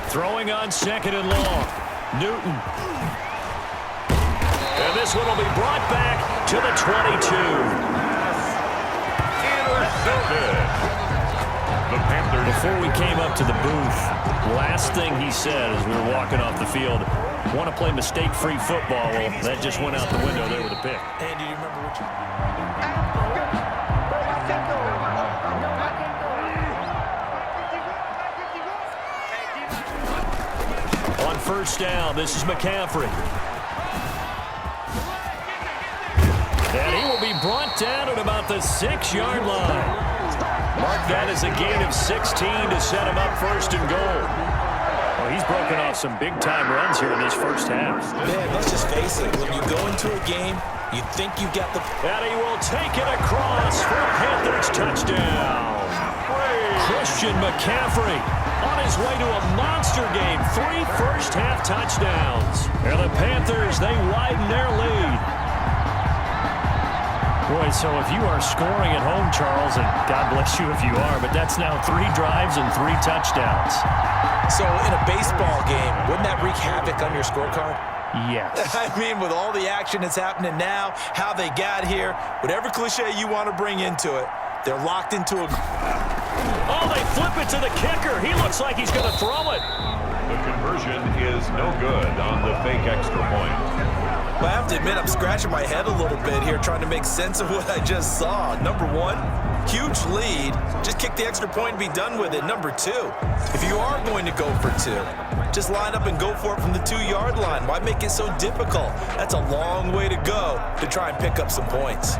Throwing on 2nd and long. Newton. And this one will be brought back to the 22. Intercepted. Before we came up to the booth, last thing he said as we were walking off the field, want to play mistake-free football. Well, that just went out the window there with a pick. Andy, do you remember what you... On first down, this is McCaffrey. And he will be brought down at about the 6-yard line. Mark that as a gain of 16 to set him up 1st and goal. Well, he's broken off some big-time runs here in this first half. Man, let's just face it. When you go into a game, you think you got the... And he will take it across for a Panthers touchdown. Christian McCaffrey on his way to a monster game. 3 first-half touchdowns. And the Panthers, they widen their lead. Boy, so if you are scoring at home, Charles, and God bless you if you are, but that's now 3 drives and 3 touchdowns. So in a baseball game, wouldn't that wreak havoc on your scorecard? Yes. I mean, with all the action that's happening now, how they got here, whatever cliche you want to bring into it, they're locked into a... Oh, they flip it to the kicker. He looks like he's going to throw it. The conversion is no good on the fake extra point. But I have to admit, I'm scratching my head a little bit here trying to make sense of what I just saw. Number 1, huge lead. Just kick the extra point and be done with it. Number 2, if you are going to go for 2, just line up and go for it from the 2-yard line. Why make it so difficult? That's a long way to go to try and pick up some points.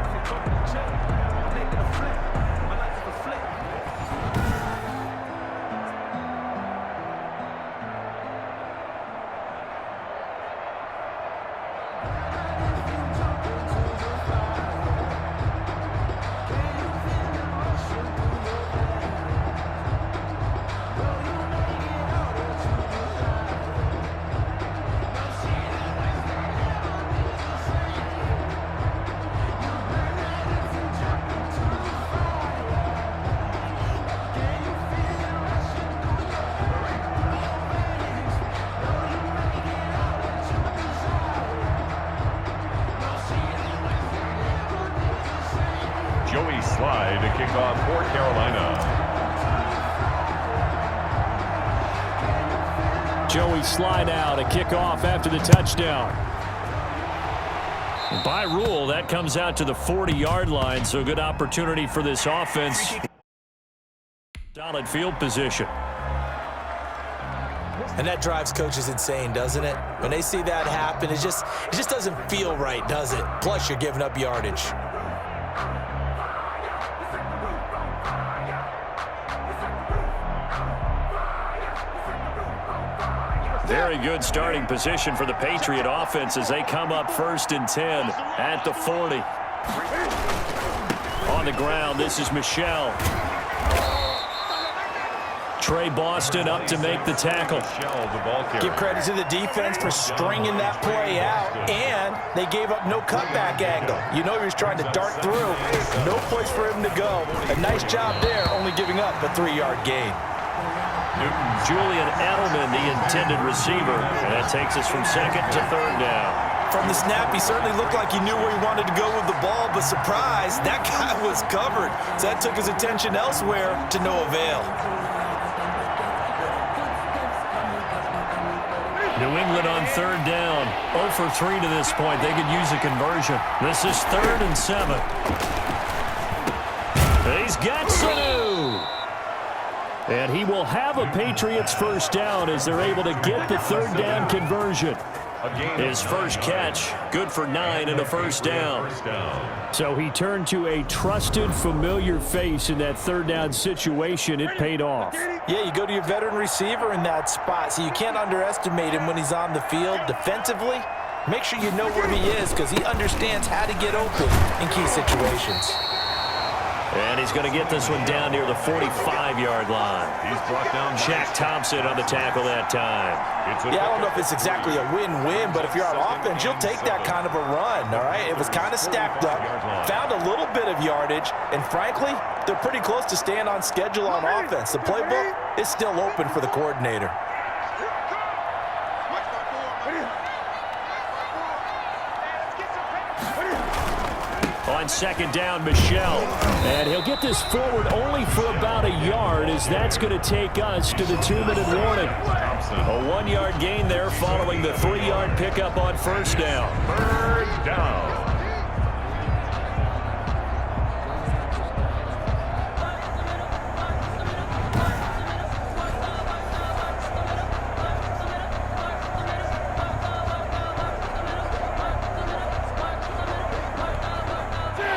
Slide to kick off for Carolina. Joey slide out, a kickoff after the touchdown. By rule, that comes out to the 40-yard line, so good opportunity for this offense. Solid field position. And that drives coaches insane, doesn't it? When they see that happen, it just doesn't feel right, does it? Plus, you're giving up yardage. Very good starting position for the Patriot offense as they come up 1st and 10 at the 40. On the ground, this is Michelle. Trey Boston up to make the tackle. Give credit to the defense for stringing that play out, and they gave up no cutback angle. You know he was trying to dart through. No place for him to go. A nice job there, only giving up a 3-yard gain. Julian Edelman, the intended receiver. And that takes us from 2nd to 3rd down. From the snap, he certainly looked like he knew where he wanted to go with the ball, but surprise, that guy was covered. So that took his attention elsewhere to no avail. New England on 3rd down. 0 for 3 to this point. They could use a conversion. This is 3rd and 7. He's got Sanu. And he will have a Patriots first down as they're able to get the 3rd down conversion. His first catch, good for 9 and a first down. So he turned to a trusted, familiar face in that 3rd down situation. It paid off. Yeah, you go to your veteran receiver in that spot, so you can't underestimate him when he's on the field defensively. Make sure you know where he is because he understands how to get open in key situations. And he's going to get this one down near the 45-yard line. He's brought down Shaq Thompson on the tackle that time. Yeah, I don't know if it's exactly a win-win, but if you're on offense, you'll take that kind of a run, all right? It was kind of stacked up, found a little bit of yardage, and frankly, they're pretty close to staying on schedule on offense. The playbook is still open for the coordinator. On second down, Michel. And he'll get this forward only for about a yard, as that's going to take us to the 2-minute warning. A 1-yard gain there following the 3-yard pickup on first down. Third down.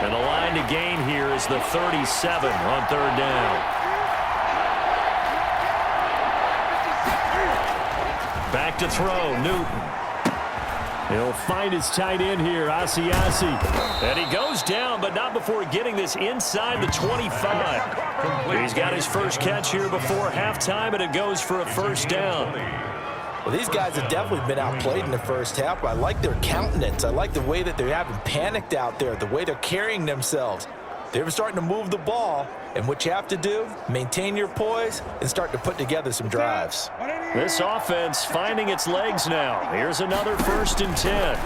And the line to gain here is the 37 on third down. Back to throw, Newton. He'll find his tight end here, Asiasi. And he goes down, but not before getting this inside the 25. He's got his first catch here before halftime, and it goes for a first down. Well, these guys have definitely been outplayed in the first half, but I like their countenance. I like the way that they haven't panicked out there, the way they're carrying themselves. They're starting to move the ball, and what you have to do, maintain your poise and start to put together some drives. This offense finding its legs now. Here's another 1st and 10.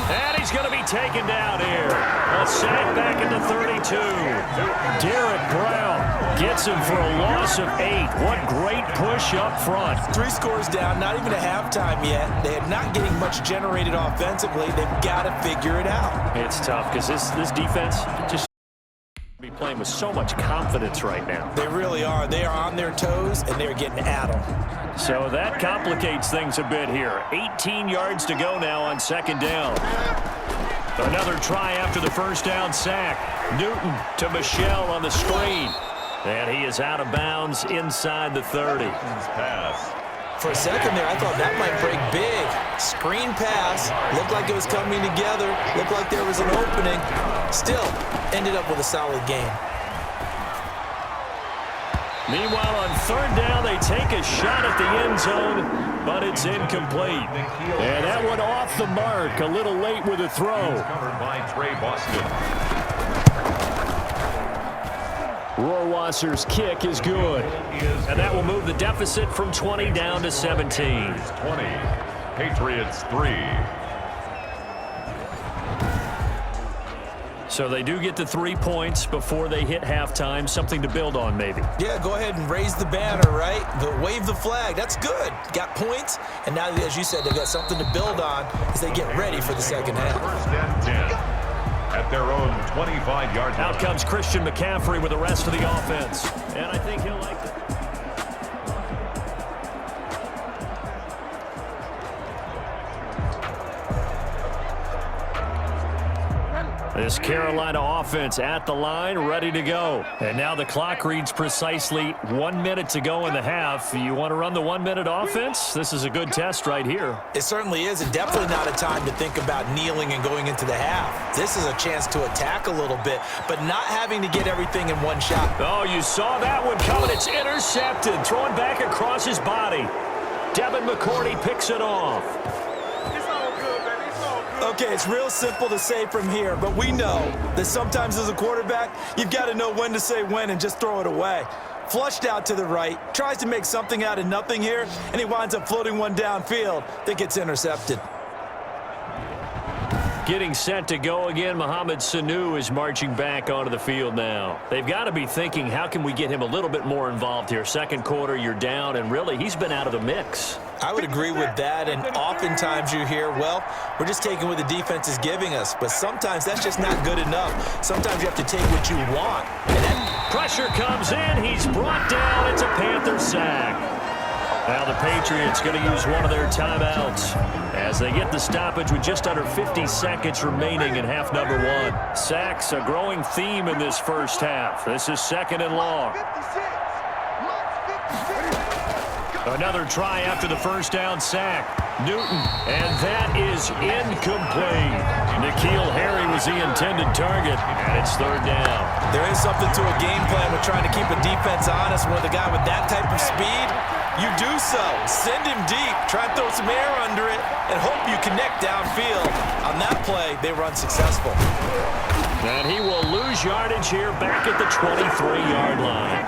And he's going to be taken down here. A sack back at the 32. Derek Brown gets him for a loss of 8. What great push up front. 3 scores down, not even a halftime yet. They are not getting much generated offensively. They've got to figure it out. It's tough because this defense just be playing with so much confidence right now. They really are. They are on their toes, and they're getting at them. So that complicates things a bit here. 18 yards to go now on second down. Another try after the first down sack. Newton to Michel on the screen. And he is out of bounds inside the 30. Pass. For a second there, I thought that might break big. Screen pass. Looked like it was coming together. Looked like there was an opening. Still, ended up with a solid game. Meanwhile, on third down, they take a shot at the end zone, but it's incomplete. And that one off the mark, a little late with a throw. Covered by Trey Boston. Rohrwasser's kick is good. And that will move the deficit from 20 down to 17. 20. Patriots 3. So they do get the 3 points before they hit halftime. Something to build on, maybe. Yeah, go ahead and raise the banner, right? Wave the flag. That's good. Got points, and now, as you said, they've got something to build on as they get ready for the second half. 1st and 10. At their own 25-yard line. Out comes Christian McCaffrey with the rest of the offense. And I think he'll like it. This Carolina offense at the line, ready to go. And now the clock reads precisely 1 minute to go in the half. You want to run the 1-minute offense? This is a good test right here. It certainly is, and definitely not a time to think about kneeling and going into the half. This is a chance to attack a little bit, but not having to get everything in one shot. Oh, you saw that one coming. It's intercepted. Throwing back across his body. Devin McCourty picks it off. Okay, it's real simple to say from here, but we know that sometimes as a quarterback, you've got to know when to say when and just throw it away. Flushed out to the right, tries to make something out of nothing here, and he winds up floating one downfield that gets intercepted. Getting set to go again, Mohamed Sanu is marching back onto the field now. They've got to be thinking, how can we get him a little bit more involved here? Second quarter, you're down, and really, he's been out of the mix. I would agree with that, and oftentimes you hear, well, we're just taking what the defense is giving us, but sometimes that's just not good enough. Sometimes you have to take what you want. And that pressure comes in. He's brought down. It's a Panther sack. Now the Patriots going to use one of their timeouts as they get the stoppage with just under 50 seconds remaining in half number 1. Sacks, a growing theme in this first half. This is 2nd and long. Another try after the first down sack. Newton, and that is incomplete. N'Keal Harry was the intended target, and it's third down. There is something to a game plan with trying to keep a defense honest with a guy with that type of speed. You do so. Send him deep, try and throw some air under it, and hope you connect downfield. On that play, they run successful. And he will lose yardage here back at the 23-yard line.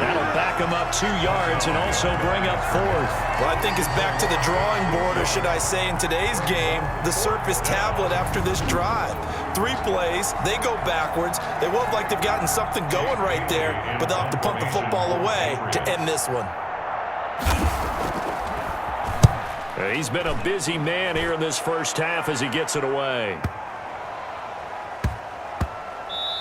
That'll back him up 2 yards and also bring up fourth. Well, I think it's back to the drawing board, or should I say in today's game, the Surface tablet after this drive. 3 plays, they go backwards. They look like they've gotten something going right there, but they'll have to punt the football away to end this one. He's been a busy man here in this first half as he gets it away.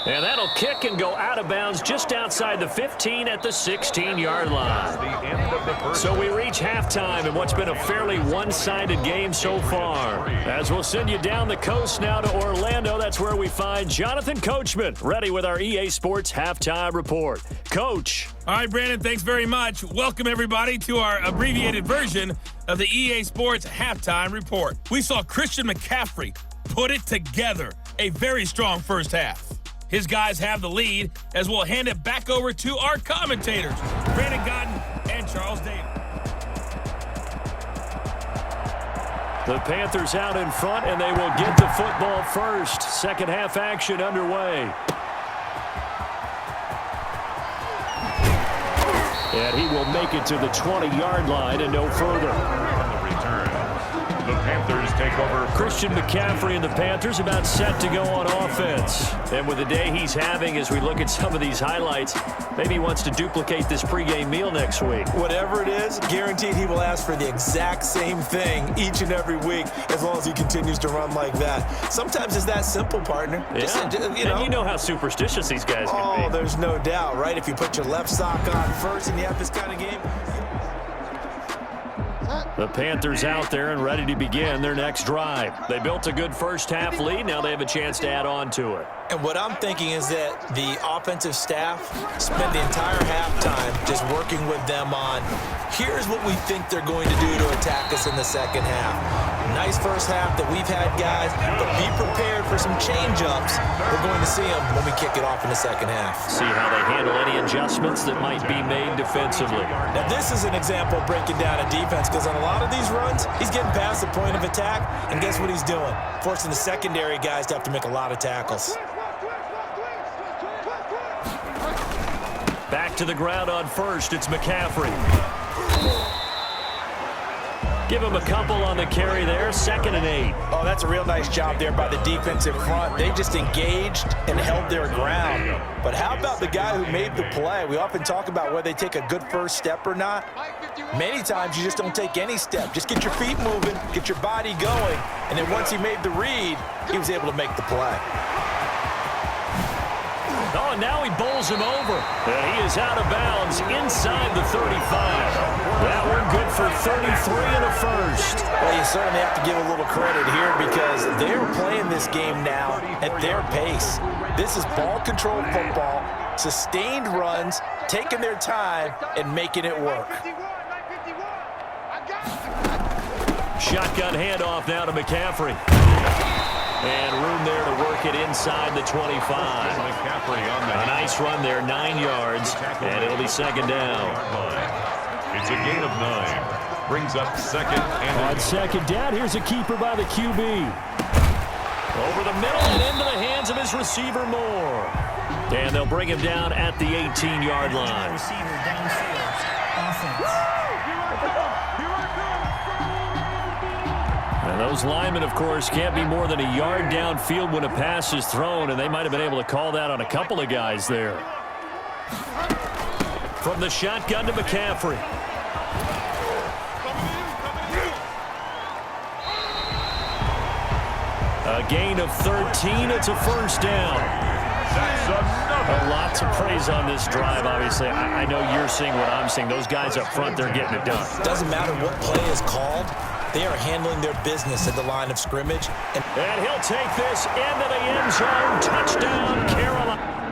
And that'll kick and go out of bounds just outside the 15 at the 16-yard line. So we reach halftime in what's been a fairly one-sided game so far. As we'll send you down the coast now to Orlando, that's where we find Jonathan Coachman, ready with our EA Sports Halftime Report. Coach. All right, Brandon, thanks very much. Welcome, everybody, to our abbreviated version of the EA Sports Halftime Report. We saw Christian McCaffrey put it together. A very strong first half. His guys have the lead as we'll hand it back over to our commentators, Brandon Godden and Charles Davis. The Panthers out in front, and they will get the football first. Second half action underway. And he will make it to the 20-yard line and no further. On the return, the Panthers take over. Christian McCaffrey and the Panthers about set to go on offense. And with the day he's having, as we look at some of these highlights, maybe he wants to duplicate this pregame meal next week. Whatever it is, guaranteed he will ask for the exact same thing each and every week as long as he continues to run like that. Sometimes it's that simple, partner. Yeah. And you know how superstitious these guys can be. Oh, there's no doubt, right? If you put your left sock on first and you have this kind of game. The Panthers out there and ready to begin their next drive. They built a good first half lead. Now they have a chance to add on to it. And what I'm thinking is that the offensive staff spent the entire halftime just working with them on, here's what we think they're going to do to attack us in the second half. Nice first half that we've had, guys, but be prepared for some change-ups. We're going to see them when we kick it off in the second half. See how they handle any adjustments that might be made defensively. Now, this is an example of breaking down a defense, because on a lot of these runs, he's getting past the point of attack, and guess what he's doing? Forcing the secondary guys to have to make a lot of tackles. Back to the ground on first, it's McCaffrey. Give him a couple on the carry there, 2nd and 8. Oh, that's a real nice job there by the defensive front. They just engaged and held their ground. But how about the guy who made the play? We often talk about whether they take a good first step or not. Many times you just don't take any step. Just get your feet moving, get your body going, and then once he made the read, he was able to make the play. Oh, and now he bowls him over. And he is out of bounds inside the 35. That one good for 33 and a first. Well, you certainly have to give a little credit here because they're playing this game now at their pace. This is ball control football, sustained runs, taking their time and making it work. Shotgun handoff now to McCaffrey. And room there to work it inside the 25. A nice run there, 9 yards, and it'll be second down. It's a gain of 9. Brings up second and on second down, here's a keeper by the QB. Over the middle and into the hands of his receiver Moore. And they'll bring him down at the 18-yard line. Receiver downfield. Offense. And those linemen, of course, can't be more than a yard downfield when a pass is thrown, and they might have been able to call that on a couple of guys there. From the shotgun to McCaffrey. A gain of 13. It's a first down. A lot to praise on this drive, obviously. I know you're seeing what I'm seeing. Those guys up front, they're getting it done. Doesn't matter what play is called. They are handling their business at the line of scrimmage. And he'll take this into the end zone. Touchdown, Carolina.